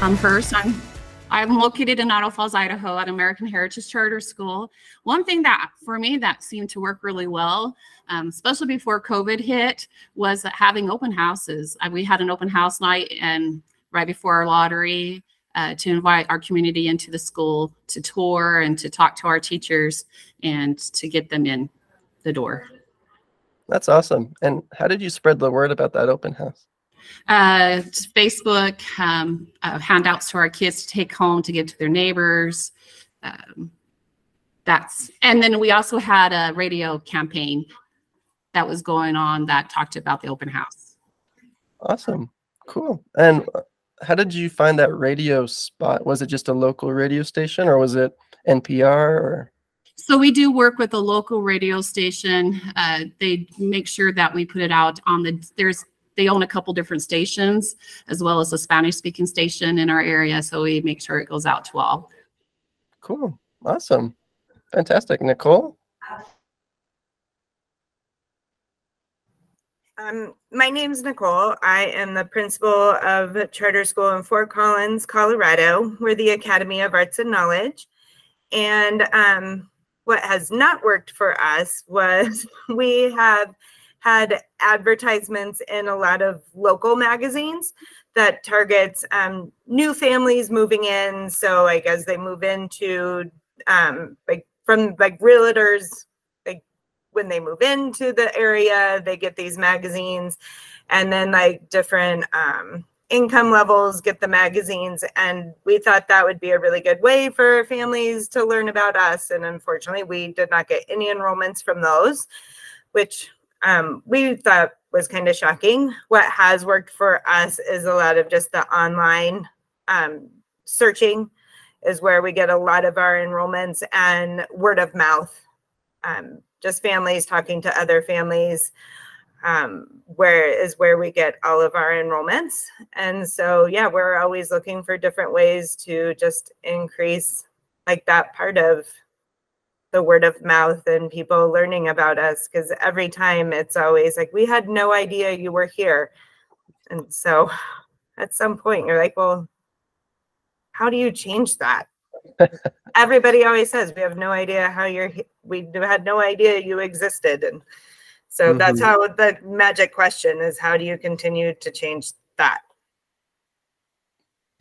I'm Hurst. I'm located in Idaho Falls, Idaho at American Heritage Charter School. One thing that for me that seemed to work really well, especially before COVID hit, was having open houses. We had an open house night and right before our lottery to invite our community into the school to tour and to talk to our teachers and to get them in the door. That's awesome. And how did you spread the word about that open house? Facebook, handouts to our kids to take home to give to their neighbors. And then we also had a radio campaign that was going on that talked about the open house. Awesome. Cool. And how did you find that radio spot? Was it just a local radio station or was it NPR or? So we do work with a local radio station. They make sure that we put it out on they own a couple different stations as well as a Spanish speaking station in our area. So we make sure it goes out to all. Cool. Awesome. Fantastic. Nicole? My name's Nicole. I am the principal of Charter School in Fort Collins, Colorado. We're the Academy of Arts and Knowledge. And what has not worked for us was we have had advertisements in a lot of local magazines that targets new families moving in. So like as they move into from realtors, when they move into the area, they get these magazines, and then like different income levels get the magazines. And we thought that would be a really good way for families to learn about us. And unfortunately, we did not get any enrollments from those, which we thought was kind of shocking. What has worked for us is a lot of just the online searching is where we get a lot of our enrollments, and word of mouth. Just families talking to other families, where we get all of our enrollments. And so, yeah, we're always looking for different ways to just increase like that part of the word of mouth and people learning about us. Because every time it's always like, we had no idea you were here. And so at some point you're like, well, how do you change that? Everybody always says we have no idea how we had no idea you existed. And so that's how the magic question is, how do you continue to change that?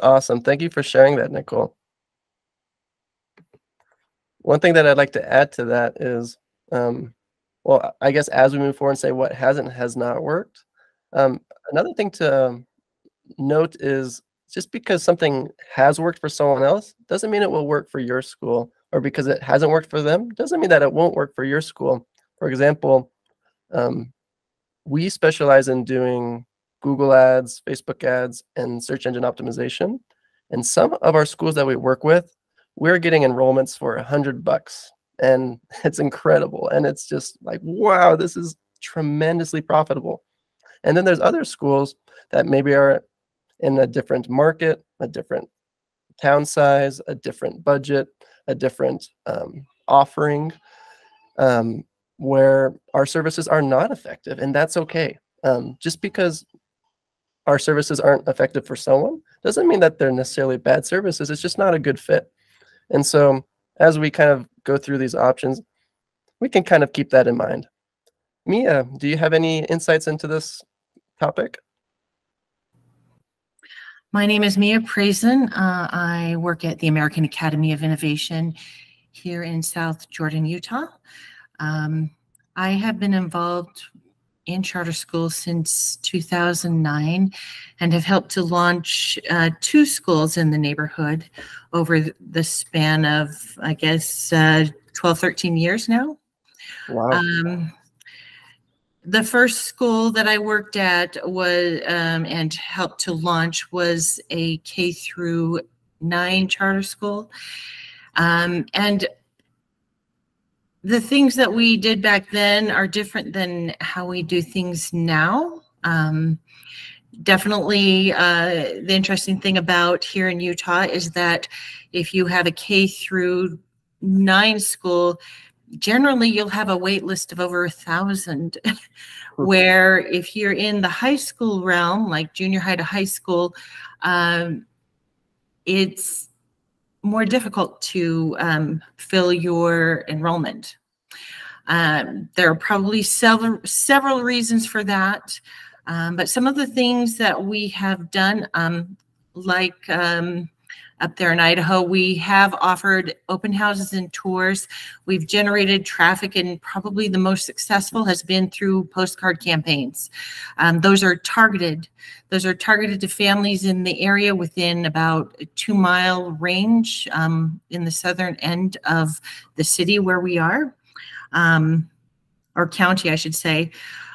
Awesome. Thank you for sharing that, Nicole. One thing that I'd like to add to that is, well, I guess as we move forward and say what has not worked. Another thing to note is just because something has worked for someone else doesn't mean it will work for your school, or because it hasn't worked for them doesn't mean that it won't work for your school. For example, we specialize in doing Google ads, Facebook ads, and search engine optimization. And some of our schools that we work with, we're getting enrollments for $100, and it's incredible. And it's just like, wow, this is tremendously profitable. And then there's other schools that maybe are in a different market, a different town size, a different budget, a different offering, where our services are not effective, and that's okay. Just because our services aren't effective for someone doesn't mean that they're necessarily bad services. It's just not a good fit. And so as we kind of go through these options, we can kind of keep that in mind. Mia, do you have any insights into this topic? My name is Mia Prazen. I work at the American Academy of Innovation here in South Jordan, Utah. I have been involved in charter schools since 2009 and have helped to launch 2 schools in the neighborhood over the span of, I guess, 12, 13 years now. Wow. The first school that I worked at was and helped to launch was a K-9 charter school. And the things that we did back then are different than how we do things now. Definitely the interesting thing about here in Utah is that if you have a K-9 school, generally you'll have a wait list of over 1,000, where if you're in the high school realm, like junior high to high school, it's more difficult to fill your enrollment. There are probably several reasons for that, but some of the things that we have done, like up there in Idaho, we have offered open houses and tours. We've generated traffic, and probably the most successful has been through postcard campaigns. Those are targeted. Those are targeted to families in the area within about a 2-mile range in the southern end of the city where we are, or county, I should say.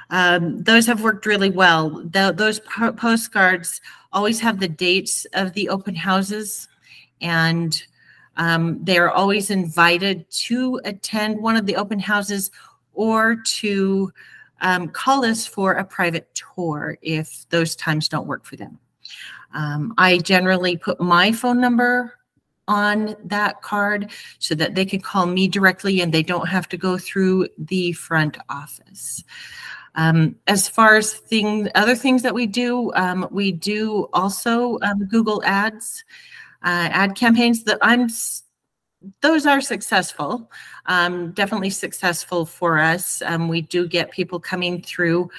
Those have worked really well. Those postcards always have the dates of the open houses, and they're always invited to attend one of the open houses or to call us for a private tour if those times don't work for them. I generally put my phone number on that card so that they can call me directly and they don't have to go through the front office. As far as other things that we do also Google ads, ad campaigns. Those are successful, definitely successful for us. We do get people coming through,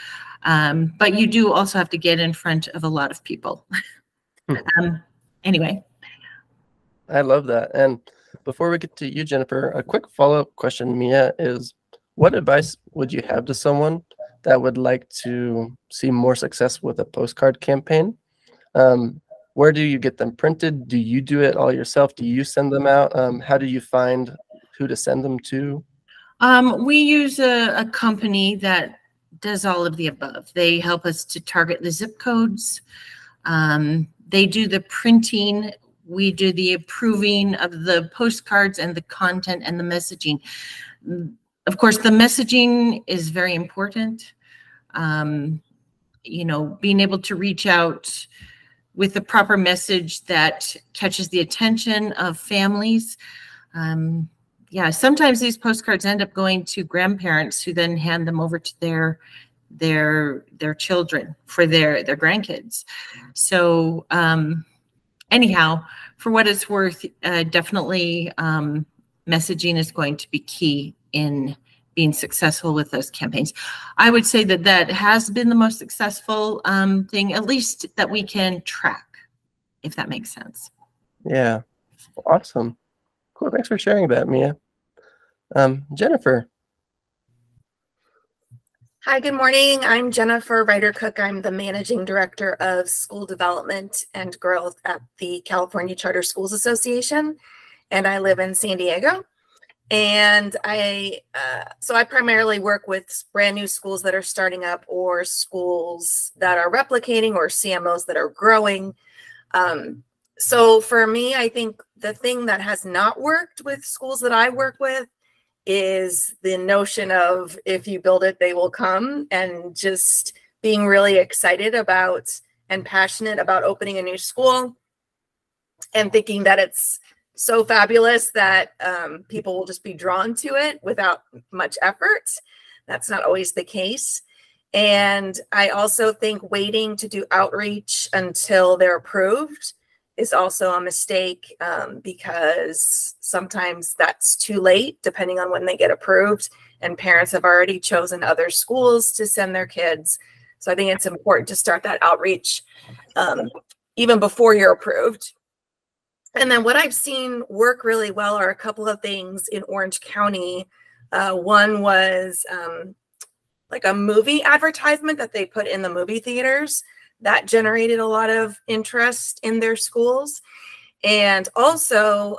but you do also have to get in front of a lot of people. Anyway. I love that. And before we get to you, Jennifer, a quick follow-up question, Mia, is what advice would you have to someone that would like to see more success with a postcard campaign? Where do you get them printed? Do you do it all yourself? Do you send them out? How do you find who to send them to? We use a company that does all of the above. They help us to target the zip codes. They do the printing. We do the approving of the postcards and the content and the messaging. Of course, the messaging is very important. You know, being able to reach out with the proper message that catches the attention of families. Yeah, sometimes these postcards end up going to grandparents who then hand them over to their children for their grandkids. So anyhow, for what it's worth, definitely messaging is going to be key in being successful with those campaigns. I would say that has been the most successful thing, at least that we can track, if that makes sense. Yeah, awesome. Cool, thanks for sharing that, Mia. Jennifer. Hi, good morning. I'm Jennifer Ryder-Cook. I'm the Managing Director of School Development and Growth at the California Charter Schools Association, and I live in San Diego. And so I primarily work with brand new schools that are starting up or schools that are replicating or CMOs that are growing. So for me, I think the thing that has not worked with schools that I work with is the notion of if you build it, they will come, and just being really excited about and passionate about opening a new school and thinking that it's so fabulous that people will just be drawn to it without much effort. That's not always the case. And I also think waiting to do outreach until they're approved is also a mistake, because sometimes that's too late depending on when they get approved, and parents have already chosen other schools to send their kids. So I think it's important to start that outreach even before you're approved. And then what I've seen work really well are a couple of things in Orange County. One was like a movie advertisement that they put in the movie theaters that generated a lot of interest in their schools. And also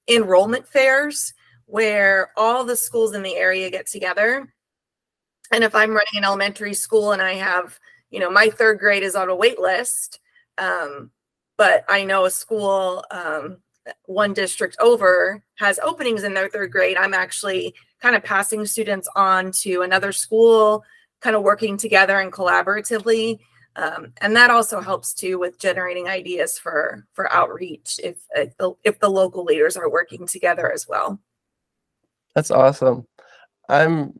enrollment fairs where all the schools in the area get together. And if I'm running an elementary school and I have, you know, my 3rd grade is on a wait list, but I know a school one district over has openings in their 3rd grade, I'm actually kind of passing students on to another school, kind of working together and collaboratively. And that also helps too with generating ideas for outreach if the local leaders are working together as well. That's awesome. I'm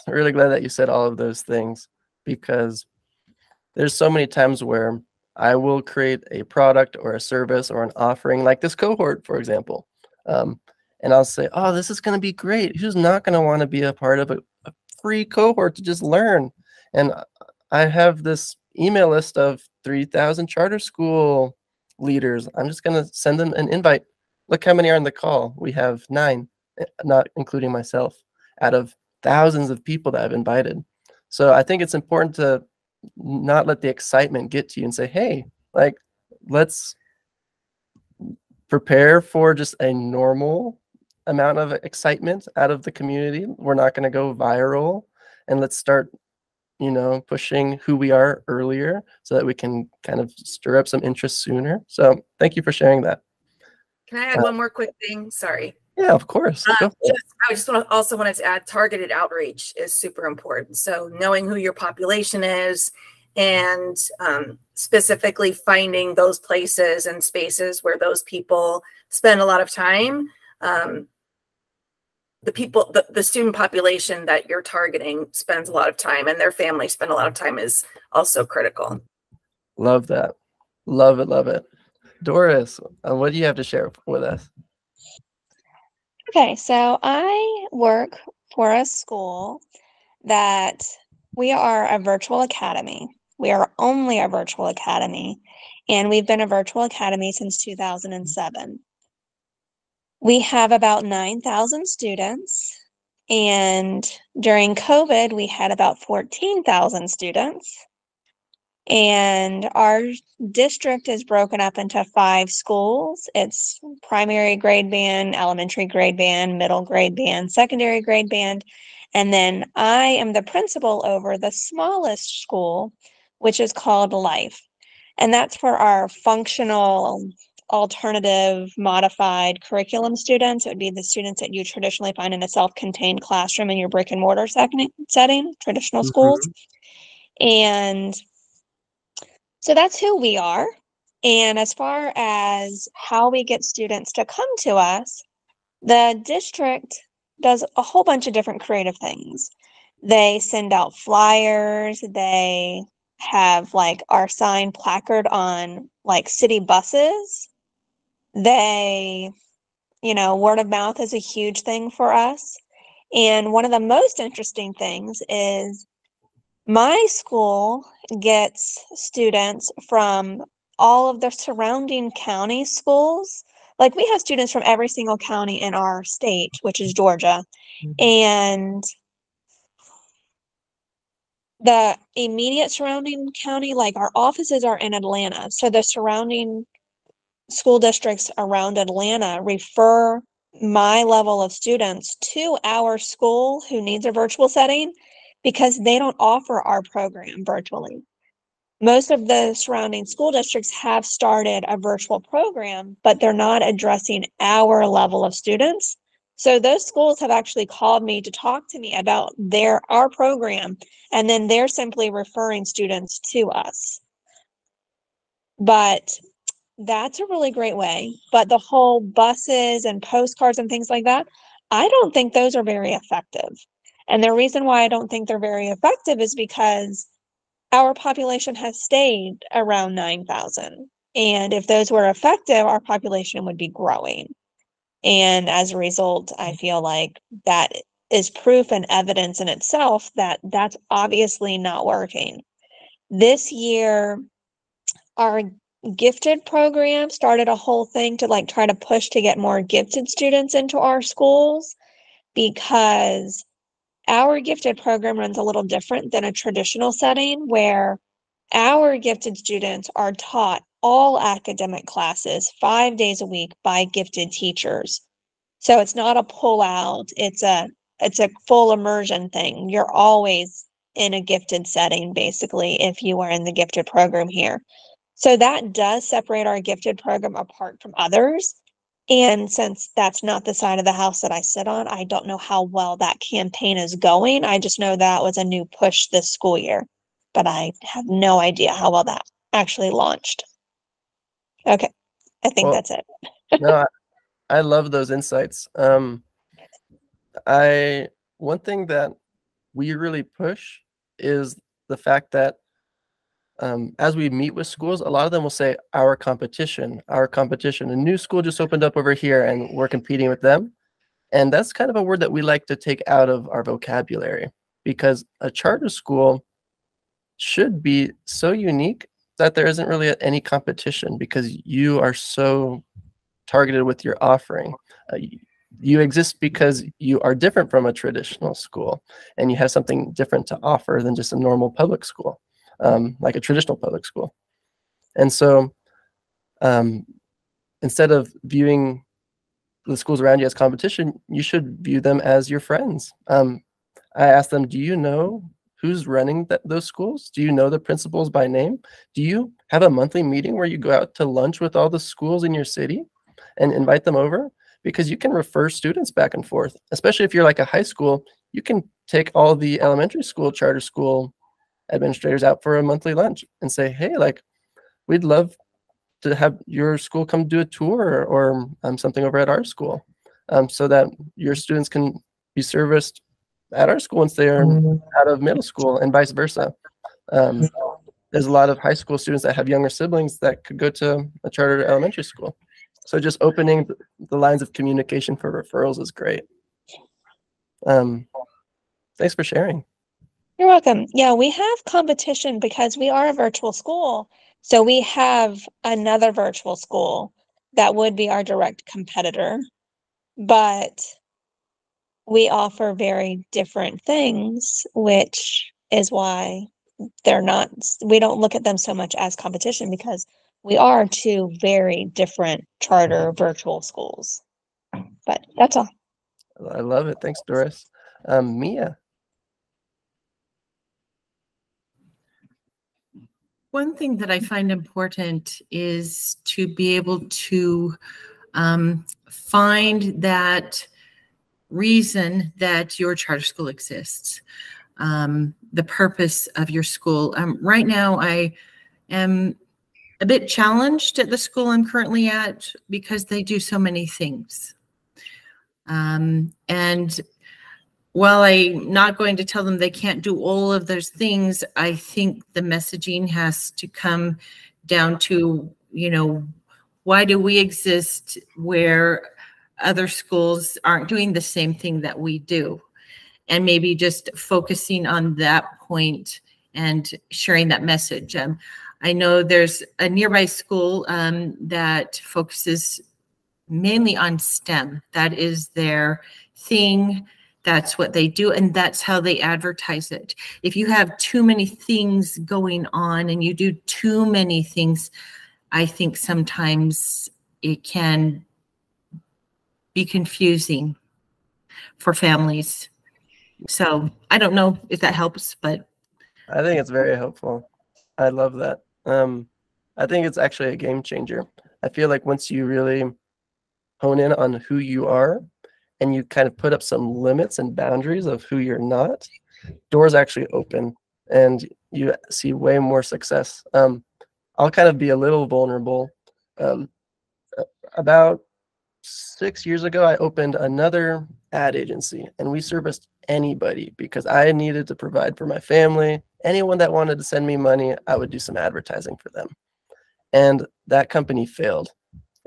really glad that you said all of those things, because there's so many times where I will create a product or a service or an offering like this cohort, for example. And I'll say, oh, this is going to be great. Who's not going to want to be a part of a free cohort to just learn? And I have this email list of 3,000 charter school leaders. I'm just going to send them an invite. Look how many are on the call. We have 9, not including myself, out of thousands of people that I've invited. So I think it's important to not let the excitement get to you and say, hey, like, let's prepare for just a normal amount of excitement out of the community. We're not going to go viral, and let's start, you know, pushing who we are earlier so that we can kind of stir up some interest sooner. So thank you for sharing that. Can I add one more quick thing? Sorry. Yeah, of course. I just also wanted to add targeted outreach is super important. So knowing who your population is and specifically finding those places and spaces where those people spend a lot of time. The student population that you're targeting spends a lot of time, and their families spend a lot of time, is also critical. Love that. Love it. Love it. Doris, what do you have to share with us? Okay, so I work for a school that we are a virtual academy. We are only a virtual academy, and we've been a virtual academy since 2007. We have about 9,000 students, and during COVID, we had about 14,000 students. And our district is broken up into 5 schools. It's primary grade band, elementary grade band, middle grade band, secondary grade band. And then I am the principal over the smallest school, which is called Life. And that's for our functional, alternative, modified curriculum students. It would be the students that you traditionally find in a self-contained classroom in your brick and mortar setting, traditional schools. And so that's who we are. And as far as how we get students to come to us, the district does a whole bunch of different creative things. They send out flyers. They have like our sign placard on like city buses. They, you know, word of mouth is a huge thing for us. And one of the most interesting things is my school gets students from all of the surrounding county schools. Like we have students from every single county in our state, which is Georgia. And the immediate surrounding county, like our offices are in Atlanta. So the surrounding school districts around Atlanta refer my level of students to our school who needs a virtual setting because they don't offer our program virtually. Most of the surrounding school districts have started a virtual program, but they're not addressing our level of students. So those schools have actually called me to talk to me about our program, and then they're simply referring students to us. But that's a really great way. But the whole buses and postcards and things like that, I don't think those are very effective. And the reason why I don't think they're very effective is because our population has stayed around 9,000. And if those were effective, our population would be growing. And as a result, I feel like that is proof and evidence in itself that that's obviously not working. This year, our gifted program started a whole thing to like try to push to get more gifted students into our schools, because our gifted program runs a little different than a traditional setting where our gifted students are taught all academic classes 5 days a week by gifted teachers. So it's not a pull out, it's a full immersion thing. You're always in a gifted setting, basically, if you are in the gifted program here. So that does separate our gifted program apart from others. And since that's not the side of the house that I sit on, I don't know how well that campaign is going. I just know that was a new push this school year, but I have no idea how well that actually launched. Okay, I think that's it. No, I love those insights. One thing that we really push is the fact that as we meet with schools, a lot of them will say, our competition, our competition. A new school just opened up over here and we're competing with them. And that's kind of a word that we like to take out of our vocabulary, because a charter school should be so unique that there isn't really any competition, because you are so targeted with your offering. You exist because you are different from a traditional school, and you have something different to offer than just a normal public school, like a traditional public school. And so instead of viewing the schools around you as competition, you should view them as your friends. I asked them, do you know who's running those schools? Do you know the principals by name? Do you have a monthly meeting where you go out to lunch with all the schools in your city and invite them over? Because you can refer students back and forth, especially if you're like a high school. You can take all the elementary school, charter school administrators out for a monthly lunch and say, hey, like, we'd love to have your school come do a tour or something over at our school, so that your students can be serviced at our school once they are out of middle school, and vice versa. There's a lot of high school students that have younger siblings that could go to a charter elementary school. So just opening the lines of communication for referrals is great. Thanks for sharing. You're welcome. Yeah, we have competition because we are a virtual school. So we have another virtual school that would be our direct competitor, but we offer very different things, which is why we don't look at them so much as competition, because we are two very different charter virtual schools. But that's all. I love it. Thanks, Doris. Mia. One thing that I find important is to be able to find that reason that your charter school exists, the purpose of your school. Right now, I am a bit challenged at the school I'm currently at because they do so many things. And while I'm not going to tell them they can't do all of those things, I think the messaging has to come down to, why do we exist where other schools aren't doing the same thing that we do? And maybe just focusing on that point and sharing that message. I know there's a nearby school that focuses mainly on STEM. That is their thing. That's what they do, and that's how they advertise it. If you have too many things going on and you do too many things, I think sometimes it can be confusing for families. So I don't know if that helps, but I think it's very helpful. I love that. I think it's actually a game changer. I feel like once you really hone in on who you are, and you kind of put up some limits and boundaries of who you're not, doors actually open and you see way more success. I'll kind of be a little vulnerable. About 6 years ago, I opened another ad agency, and we serviced anybody because I needed to provide for my family. Anyone that wanted to send me money, I would do some advertising for them. And that company failed.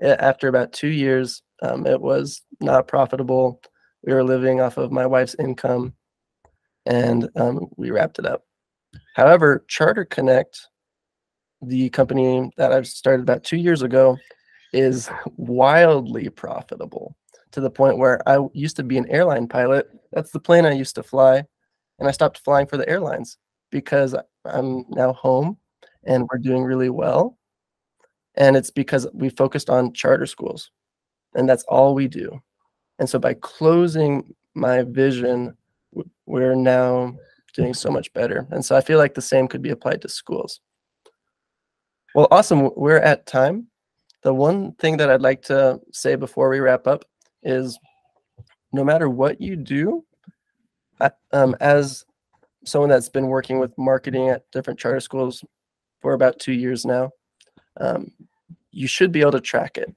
After about 2 years, it was not profitable. We were living off of my wife's income, and we wrapped it up. However, Charter Connect, the company that I've started about 2 years ago, is wildly profitable, to the point where I used to be an airline pilot. That's the plane I used to fly, and I stopped flying for the airlines because I'm now home and we're doing really well. And it's because we focused on charter schools, and that's all we do. And so by closing my vision, we're now doing so much better. And so I feel like the same could be applied to schools. Well, awesome. We're at time. The one thing that I'd like to say before we wrap up is, no matter what you do, as someone that's been working with marketing at different charter schools for about 2 years now, you should be able to track it.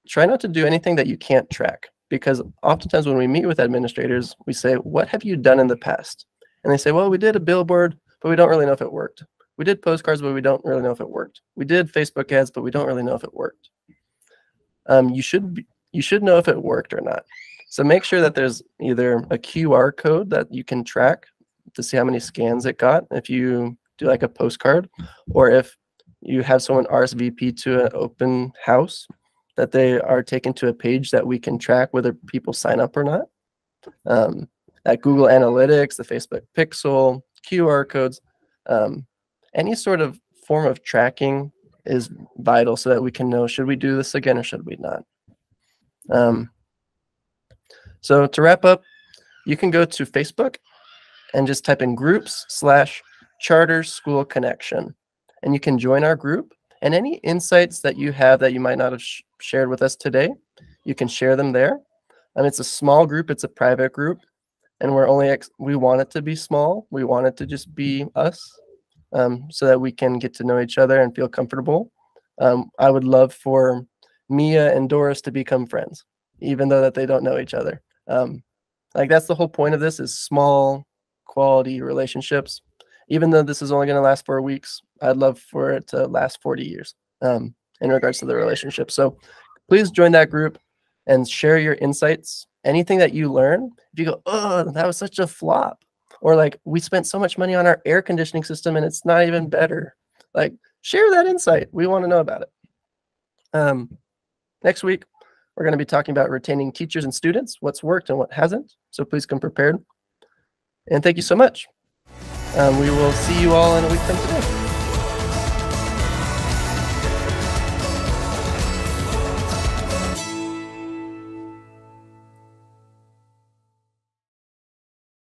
Try not to do anything that you can't track, because oftentimes when we meet with administrators, we say, what have you done in the past? And they say, well, we did a billboard, but we don't really know if it worked. We did postcards, but we don't really know if it worked. We did Facebook ads, but we don't really know if it worked. You should know if it worked or not. So make sure that there's either a QR code that you can track to see how many scans it got if you do like a postcard, or if you have someone RSVP to an open house, that they are taken to a page that we can track whether people sign up or not. At Google Analytics, the Facebook Pixel, QR codes, any sort of form of tracking is vital so that we can know, should we do this again or should we not? So to wrap up, you can go to Facebook and just type in groups/Charter School Connection, and you can join our group. And any insights that you have that you might not have shared with us today, you can share them there. It's a small group, it's a private group, and we want it to be small. We want it to just be us, so that we can get to know each other and feel comfortable. I would love for Mia and Doris to become friends, even though that they don't know each other. Like that's the whole point of this, is small quality relationships. Even though this is only going to last 4 weeks, I'd love for it to last 40 years in regards to the relationship. So please join that group and share your insights. Anything that you learn, if you go, oh, that was such a flop, or like, we spent so much money on our air conditioning system and it's not even better, like, share that insight. We want to know about it. Next week, we're going to be talking about retaining teachers and students, what's worked and what hasn't. So please come prepared. And thank you so much. We will see you all in a week from today.